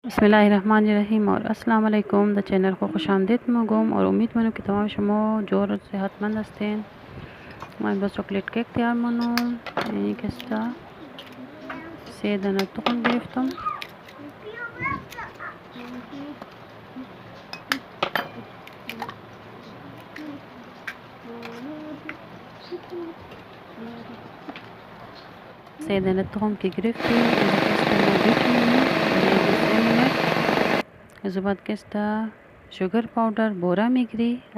बिस्मिल्लाहिर्रहमानिर्रहीम और अस्सलाम वालेकुम द चैनल को खुशामदीद मगोम और उम्मीद मनो कि तमाम शमो जोर सेहतमंद हस्तेन मैं बस चॉकलेट केक तैयार मनो कस्ता सेदना तुकम गिरफ्तम सेदना तुकम की गिरफ्ती ज़ुबाद कस्ता शुगर पाउडर बोरा मिगरी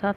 साथ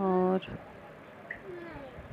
और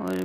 और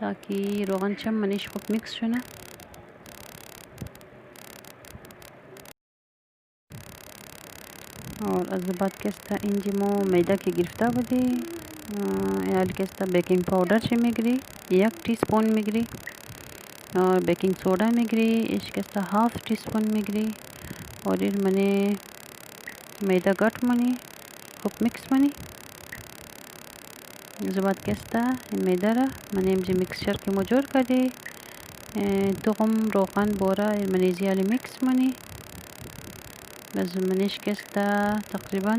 ताकि रोगन चम मनीष खूब मिक्स शना और अजबात केस्ता इंजी मो मैदा की गिरफ्ता बदी याल केस्ता बेकिंग पाउडर से मिगरी 1 टीस्पून मिगरी और बेकिंग सोडा मिगरी इस केस्ता हाफ टीस्पून मिगरी और इर मने मैदा गट मनी खूब मिक्स मनी ज़ुबाद केस्ता मैदा रा मने इमजी मिक्सचर के मजूर करे तुगम रोगन बोरा मनीजी आली मिक्स मनी बस मनीश केस्ता तकरीबन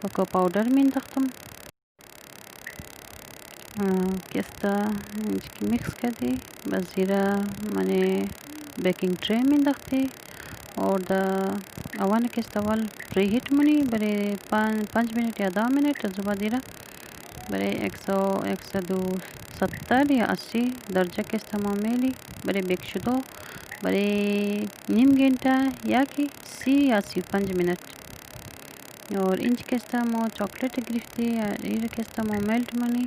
कोको पाउडर में दख्तम केस्ता मिक्स कर दी बस ज़ीरा मने बेकिंग ट्रे में दख्ती और द अवन केस्ता वाल प्री हीट मनी बरे 5 मिनट या 10 मिनट जुबा दीरा बरे 170 या 80 दर्जा केस्ता मामेली बरे बेक शुदो बरे नीम घंटा या कि 30 या 5 मिनट और इंच केस्ता मो चॉकलेट गिरफ्ती इर केस्ता मो मेल्ट मनी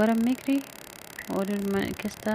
गरम मिकरी और केस्ता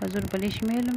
बजुर बलिश मेलम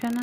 शना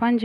5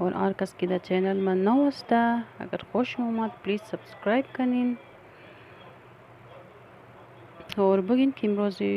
और हर कस की द चैनल में नौ वास्ता अगर खुश आमद प्लीज़ सब्सक्राइब करें और बगिन की रोज़ी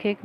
केक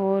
और